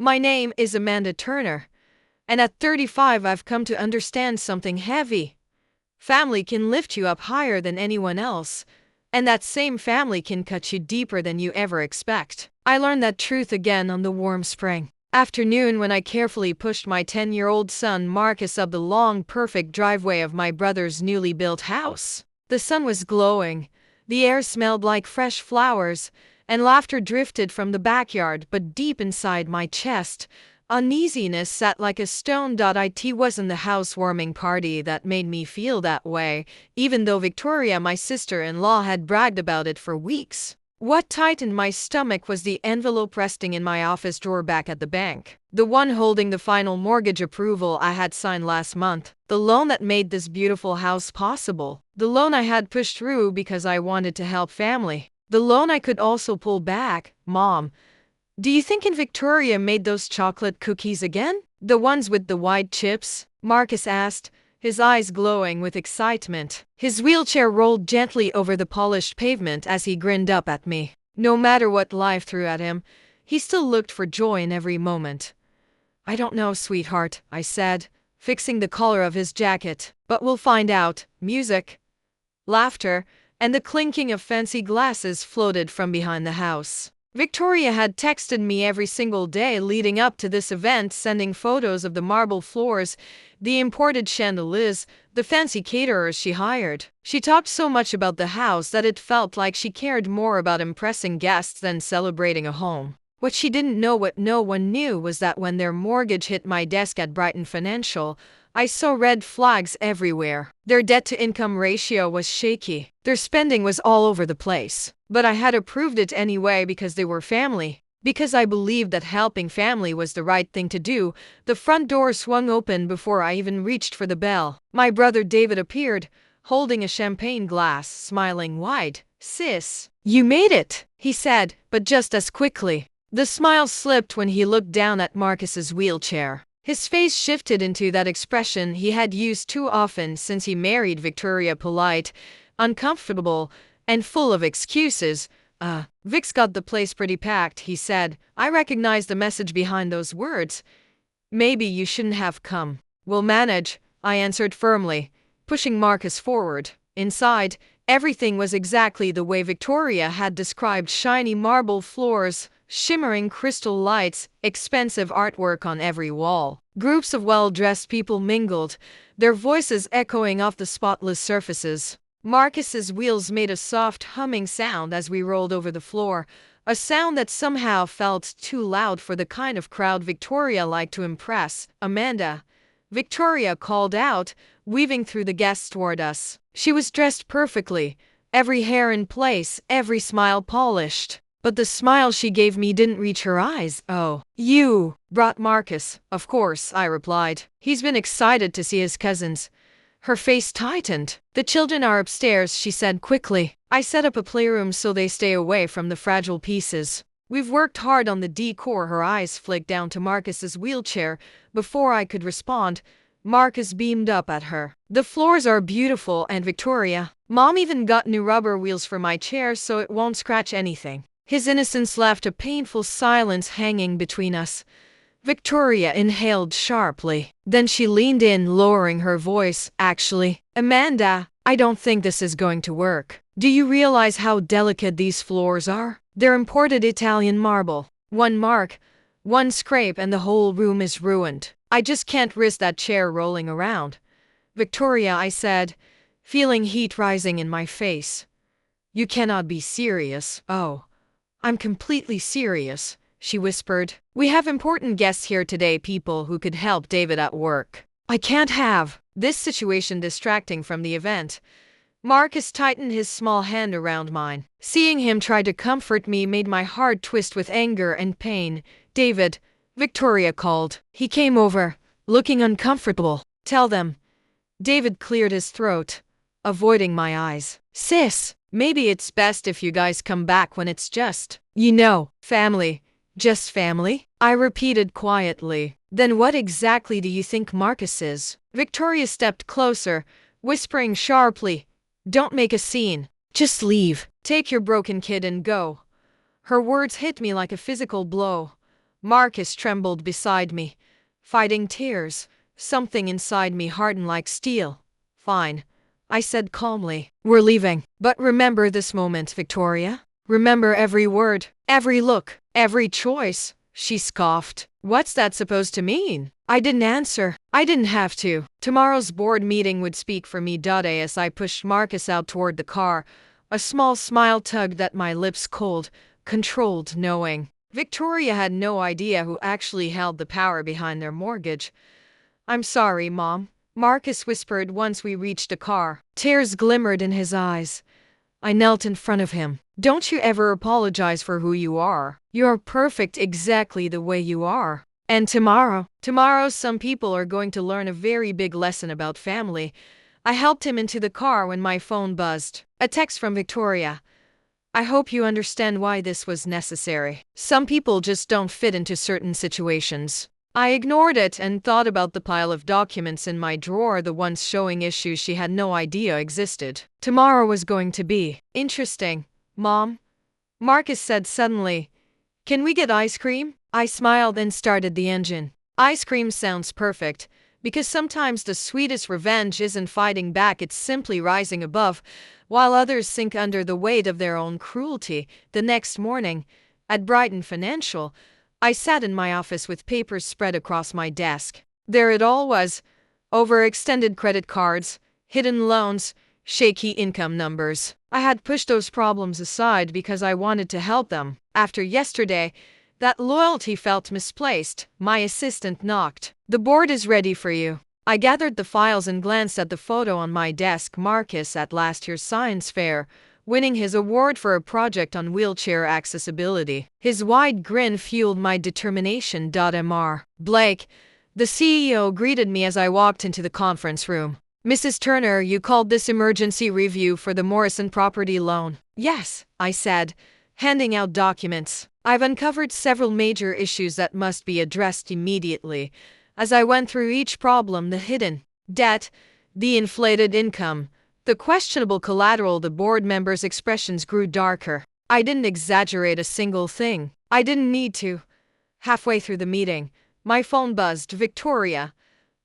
My name is Amanda Turner, and at 35 I've come to understand something heavy. Family can lift you up higher than anyone else, and that same family can cut you deeper than you ever expect. I learned that truth again on the warm spring afternoon when I carefully pushed my 10-year-old son Marcus up the long, perfect driveway of my brother's newly built house. The sun was glowing, the air smelled like fresh flowers, and laughter drifted from the backyard, but deep inside my chest, uneasiness sat like a stone. It wasn't the housewarming party that made me feel that way, even though Victoria, my sister-in-law, had bragged about it for weeks. What tightened my stomach was the envelope resting in my office drawer back at the bank. The one holding the final mortgage approval I had signed last month. The loan that made this beautiful house possible. The loan I had pushed through because I wanted to help family. The loan I could also pull back. Mom, do you think Victoria made those chocolate cookies again? The ones with the white chips? Marcus asked, his eyes glowing with excitement. His wheelchair rolled gently over the polished pavement as he grinned up at me. No matter what life threw at him, he still looked for joy in every moment. I don't know, sweetheart, I said, fixing the collar of his jacket. But we'll find out. Music, laughter, and the clinking of fancy glasses floated from behind the house. Victoria had texted me every single day leading up to this event, sending photos of the marble floors, the imported chandeliers, the fancy caterers she hired. She talked so much about the house that it felt like she cared more about impressing guests than celebrating a home. What she didn't know, what no one knew, was that when their mortgage hit my desk at Brighton Financial, I saw red flags everywhere. Their debt-to-income ratio was shaky. Their spending was all over the place. But I had approved it anyway because they were family. Because I believed that helping family was the right thing to do. The front door swung open before I even reached for the bell. My brother David appeared, holding a champagne glass, smiling wide. "Sis, you made it," he said, but just as quickly. The smile slipped when he looked down at Marcus's wheelchair. His face shifted into that expression he had used too often since he married Victoria: polite, uncomfortable, and full of excuses. Vic's got the place pretty packed," he said. I recognized the message behind those words. "Maybe you shouldn't have come." "We'll manage," I answered firmly, pushing Marcus forward. Inside, everything was exactly the way Victoria had described: shiny marble floors, shimmering crystal lights, expensive artwork on every wall. Groups of well-dressed people mingled, their voices echoing off the spotless surfaces. Marcus's wheels made a soft humming sound as we rolled over the floor, a sound that somehow felt too loud for the kind of crowd Victoria liked to impress. "Amanda," Victoria called out, weaving through the guests toward us. She was dressed perfectly, every hair in place, every smile polished. But the smile she gave me didn't reach her eyes. "Oh, you brought Marcus?" "Of course," I replied. "He's been excited to see his cousins." Her face tightened. "The children are upstairs," she said quickly. "I set up a playroom so they stay away from the fragile pieces. We've worked hard on the decor." Her eyes flicked down to Marcus's wheelchair. Before I could respond, Marcus beamed up at her. "The floors are beautiful, and Victoria, Mom even got new rubber wheels for my chair so it won't scratch anything." His innocence left a painful silence hanging between us. Victoria inhaled sharply. Then she leaned in, lowering her voice. "Actually, Amanda, I don't think this is going to work. Do you realize how delicate these floors are? They're imported Italian marble. One mark, one scrape, and the whole room is ruined. I just can't risk that chair rolling around." "Victoria," I said, feeling heat rising in my face. "You cannot be serious." "Oh, I'm completely serious," she whispered. "We have important guests here today, people who could help David at work. I can't have this situation distracting from the event." Marcus tightened his small hand around mine. Seeing him try to comfort me made my heart twist with anger and pain. "David," Victoria called. He came over, looking uncomfortable. "Tell them." David cleared his throat, avoiding my eyes. "Sis, maybe it's best if you guys come back when it's just, family." "Just family?" I repeated quietly. "Then what exactly do you think Marcus is?" Victoria stepped closer, whispering sharply, "Don't make a scene. Just leave. Take your broken kid and go." Her words hit me like a physical blow. Marcus trembled beside me, fighting tears. Something inside me hardened like steel. Fine, I said calmly. We're leaving. But remember this moment, Victoria. Remember every word, every look, every choice. She scoffed. What's that supposed to mean? I didn't answer. I didn't have to. Tomorrow's board meeting would speak for me. As I pushed Marcus out toward the car, a small smile tugged at my lips, cold, controlled, knowing. Victoria had no idea who actually held the power behind their mortgage. I'm sorry, Mom, Marcus whispered once we reached the car. Tears glimmered in his eyes. I knelt in front of him. Don't you ever apologize for who you are. You're perfect exactly the way you are. And tomorrow some people are going to learn a very big lesson about family. I helped him into the car when my phone buzzed. A text from Victoria. I hope you understand why this was necessary. Some people just don't fit into certain situations. I ignored it and thought about the pile of documents in my drawer, the ones showing issues she had no idea existed. Tomorrow was going to be interesting, Mom, Marcus said suddenly. Can we get ice cream? I smiled and started the engine. Ice cream sounds perfect, because sometimes the sweetest revenge isn't fighting back, it's simply rising above, while others sink under the weight of their own cruelty. The next morning, at Brighton Financial, I sat in my office with papers spread across my desk. There it all was. Overextended credit cards, hidden loans, shaky income numbers. I had pushed those problems aside because I wanted to help them. After yesterday, that loyalty felt misplaced. My assistant knocked. The board is ready for you. I gathered the files and glanced at the photo on my desk. Marcus at last year's science fair, winning his award for a project on wheelchair accessibility. His wide grin fueled my determination. Mr. Blake, the CEO, greeted me as I walked into the conference room. Mrs. Turner, you called this emergency review for the Morrison property loan. Yes, I said, handing out documents. I've uncovered several major issues that must be addressed immediately. As I went through each problem, the hidden debt, the inflated income, the questionable collateral, the board members' expressions grew darker. I didn't exaggerate a single thing. I didn't need to. Halfway through the meeting, my phone buzzed. Victoria,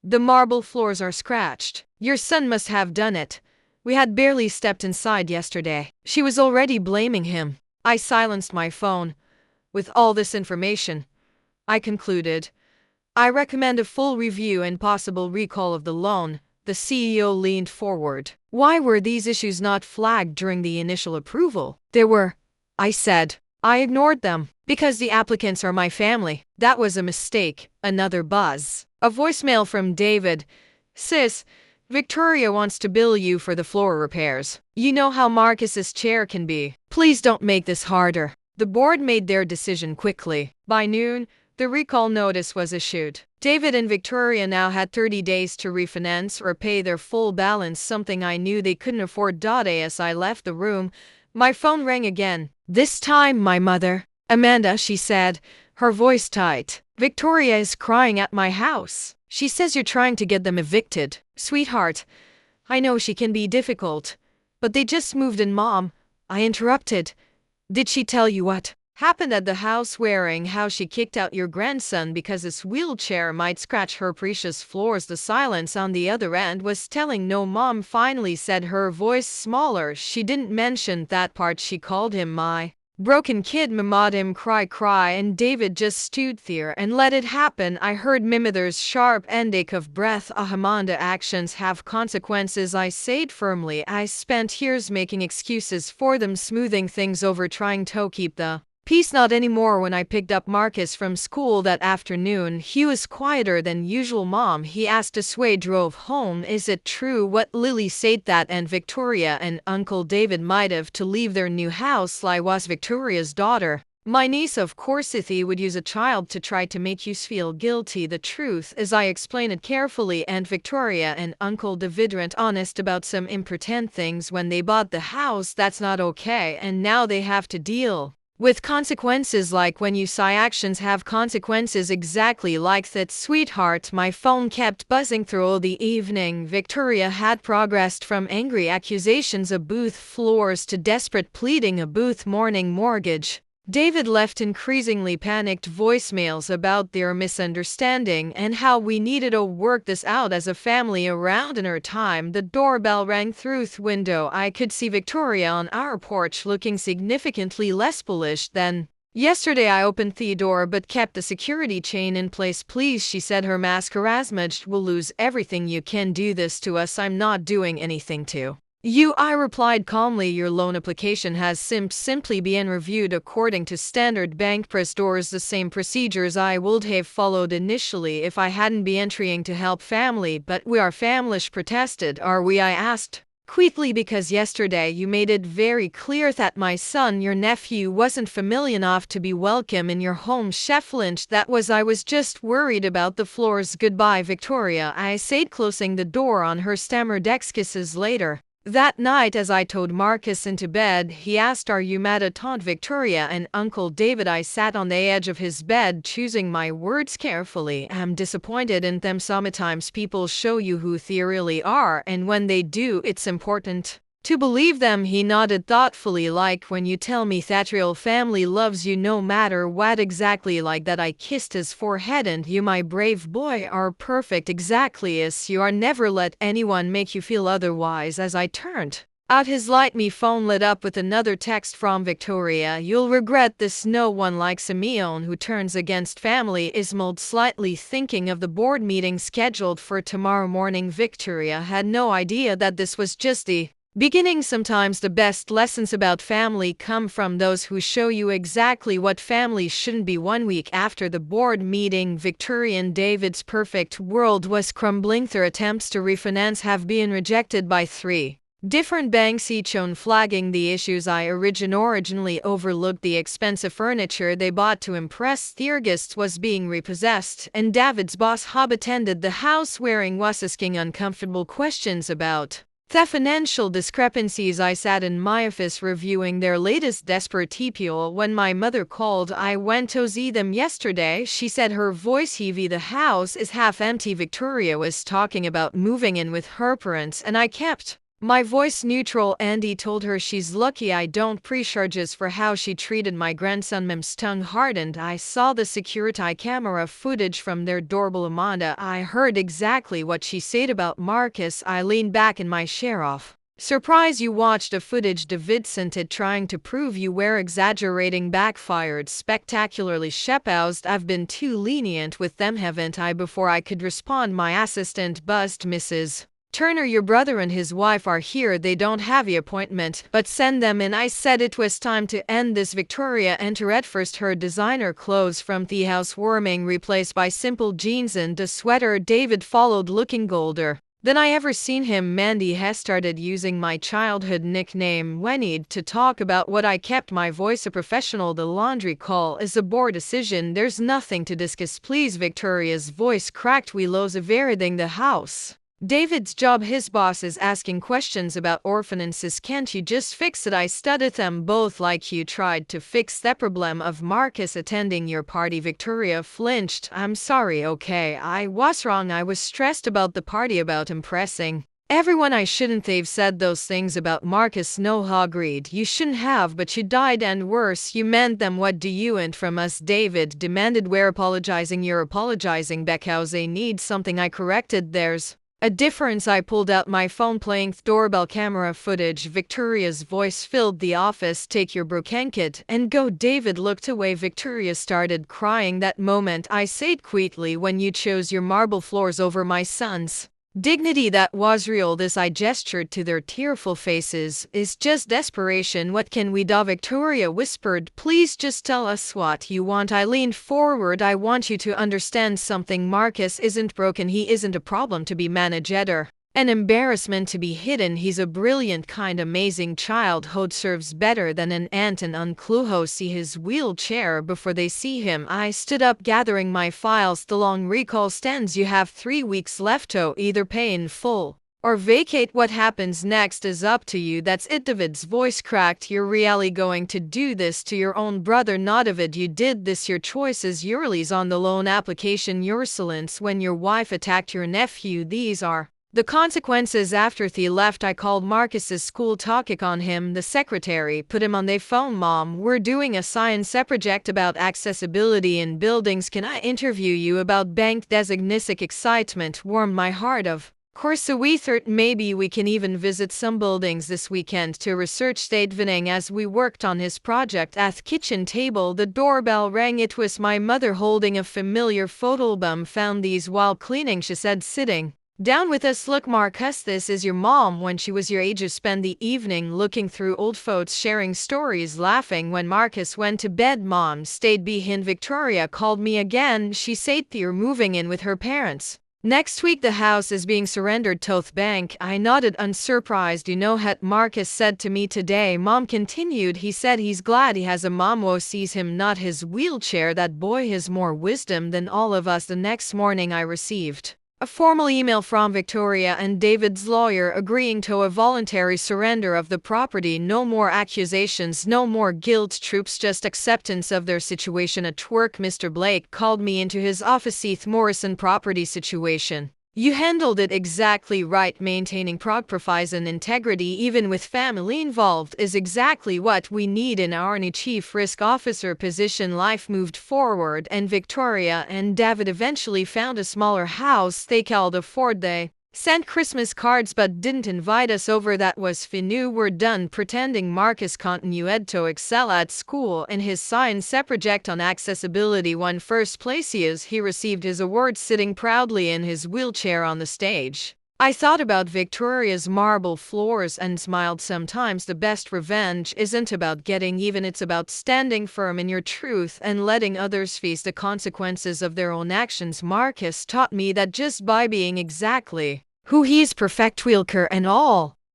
the marble floors are scratched. Your son must have done it. We had barely stepped inside yesterday. She was already blaming him. I silenced my phone. With all this information, I concluded, I recommend a full review and possible recall of the loan. The CEO leaned forward. Why were these issues not flagged during the initial approval? There were, I said. I ignored them. Because the applicants are my family. That was a mistake. Another buzz. A voicemail from David. Sis, Victoria wants to bill you for the floor repairs. You know how Marcus's chair can be. Please don't make this harder. The board made their decision quickly. By noon, the recall notice was issued. David and Victoria now had 30 days to refinance or pay their full balance, something I knew they couldn't afford. As I left the room, my phone rang again. This time, my mother. Amanda, she said, her voice tight. Victoria is crying at my house. She says you're trying to get them evicted. Sweetheart, I know she can be difficult, but they just moved in, Mom. I interrupted. Did she tell you what happened at the housewarming? How she kicked out your grandson because his wheelchair might scratch her precious floors? The silence on the other end was telling. No, Mom finally said, her voice smaller. She didn't mention that part. She called him my broken kid. Mama him cry, and David just stood there and let it happen. I heard Mimother's sharp intake of breath. Amanda, actions have consequences, I said firmly. I spent years making excuses for them, smoothing things over, trying to keep the peace. Not anymore. When I picked up Marcus from school that afternoon, he was quieter than usual. Mom, he asked as we drove home, is it true what Lily said, that and Victoria and Uncle David might have to leave their new house? I was Victoria's daughter. My niece, of course. He would use a child to try to make you feel guilty. The truth is, I explained it carefully, and Victoria and Uncle David weren't honest about some important things when they bought the house. That's not okay, and now they have to deal with consequences. Like when you say actions have consequences, exactly like that. Sweetheart, my phone kept buzzing through all the evening. Victoria had progressed from angry accusations of booth floors to desperate pleading a booth morning mortgage. David left increasingly panicked voicemails about their misunderstanding and how we needed to work this out as a family. Around dinner time, the doorbell rang through the window. I could see Victoria on our porch looking significantly less bullish than yesterday. I opened the door but kept the security chain in place. Please, she said, her mascara smudged. We'll lose everything. You can do this to us. I'm not doing anything to you, I replied calmly. Your loan application has simply been reviewed according to standard bank procedures, the same procedures I would have followed initially if I hadn't been trying to help family. But we are familish protested, are we? I asked quickly, because yesterday you made it very clear that my son, your nephew, wasn't familiar enough to be welcome in your home. Chef Lynch, that was, I was just worried about the floors. Goodbye, Victoria, I said, closing the door on her. Stammered excuses later that night, as I told Marcus into bed, he asked, "Are you mad at Aunt Victoria and Uncle David?" I sat on the edge of his bed, choosing my words carefully. "I'm disappointed in them. Sometimes people show you who they really are, and when they do, it's important to believe them." He nodded thoughtfully, "Like when you tell me that real family loves you no matter what." "Exactly like that." I kissed his forehead. "And you, my brave boy, are perfect exactly as you are. Never let anyone make you feel otherwise." As I turned out his light, me phone lit up with another text from Victoria. "You'll regret this. No one like Simeon who turns against family." Ismailed slightly, thinking of the board meeting scheduled for tomorrow morning. Victoria had no idea that this was just the beginning. Sometimes the best lessons about family come from those who show you exactly what family shouldn't be. 1 week after the board meeting, Victoria and David's perfect world was crumbling. Their attempts to refinance have been rejected by 3 different banks, each on flagging the issues I originally overlooked. The expensive furniture they bought to impress their guests was being repossessed, and David's boss, Hub, attended the housewarming, was asking uncomfortable questions about the financial discrepancies. I sat in my office reviewing their latest desperate TPO when my mother called. "I went to see them yesterday," she said, her voice heavy. "The house is half empty." Victoria was talking about moving in with her parents, and I kept my voice neutral. "Andy told her she's lucky I don't pre-charges for how she treated my grandson." Mem's tongue hardened. "I saw the security camera footage from their doorbell, Amanda. I heard exactly what she said about Marcus." I leaned back in my chair. "Off surprise you watched the footage?" David scented, "trying to prove you were exaggerating backfired spectacularly." Shepaused. "I've been too lenient with them, haven't I?" Before I could respond, my assistant buzzed, "Mrs. Turner, your brother and his wife are here. They don't have the appointment, but send them in." I said it was time to end this. Victoria entered at first, her designer clothes from the housewarming replaced by simple jeans and a sweater. David followed, looking older than I ever seen him. "Mandy has started using my childhood nickname when need to talk about what I kept my voice a professional. The laundry call is a board decision. There's nothing to discuss, please." Victoria's voice cracked. "We lose everything the house. David's job. His boss is asking questions about orphanances. Can't you just fix it?" I studied them both. "Like you tried to fix the problem of Marcus attending your party." Victoria flinched. "I'm sorry, okay? I was wrong. I was stressed about the party, about impressing everyone. I shouldn't have said those things about Marcus." "No, agreed. You shouldn't have, but you died, and worse, you meant them." "What do you want from us?" David demanded. "We're apologizing." "You're apologizing because they need something," I corrected. "There's a difference." I pulled out my phone, playing doorbell camera footage. Victoria's voice filled the office. "Take your brokenket and go." David looked away. Victoria started crying. "That moment," I said quietly, "when you chose your marble floors over my son's dignity, that was real." This, I gestured to their tearful faces, "is just desperation. What can we do?" Victoria whispered, "Please just tell us what you want." I leaned forward. "I want you to understand something. Marcus isn't broken. He isn't a problem to be managed or an embarrassment to be hidden. He's a brilliant, kind, amazing child who deserves better than an aunt and uncle who see his wheelchair before they see him." I stood up, gathering my files. "The long recall stands. You have 3 weeks left to either pay in full or vacate. What happens next is up to you." "That's it." David's voice cracked. "You're really going to do this to your own brother?" "Not David, you did this. Your choices, your release on the loan application, your silence when your wife attacked your nephew. These are The consequences after Thea left, I called Marcus's school talking on him. The secretary put him on the phone. Mom, we're doing a science project about accessibility in buildings. Can I interview you about bank designatic? Excitement warmed my heart. Of course, so we thought maybe we can even visit some buildings this weekend to research state vinning. As we worked on his project at the kitchen table, the doorbell rang. It was my mother holding a familiar photo album. Found these while cleaning, she said, sitting down with us. Look, Marcus, this is your mom when she was your age. You spend the evening looking through old photos, sharing stories, laughing. When Marcus went to bed, Mom stayed behind. Victoria called me again. She said they're moving in with her parents next week. The house is being surrendered to the bank. I nodded, unsurprised. You know what Marcus said to me today? Mom continued. He said he's glad he has a mom who sees him, not his wheelchair. That boy has more wisdom than all of us. The next morning I received a formal email from Victoria and David's lawyer agreeing to a voluntary surrender of the property. No more accusations, no more guilt trips, just acceptance of their situation at work. Mr. Blake called me into his office. Heath Morrison property situation. You handled it exactly right. Maintaining properties and integrity, even with family involved, is exactly what we need in our new chief risk officer position. Life moved forward, and Victoria and David eventually found a smaller house they could afford. They sent Christmas cards but didn't invite us over. That was finu. We're done pretending. Marcus continued to excel at school and his science project on accessibility won first place. He received his award sitting proudly in his wheelchair on the stage. I thought about Victoria's marble floors and smiled. Sometimes the best revenge isn't about getting even, it's about standing firm in your truth and letting others face the consequences of their own actions. Marcus taught me that just by being exactly who he is, perfect wheelchair and all,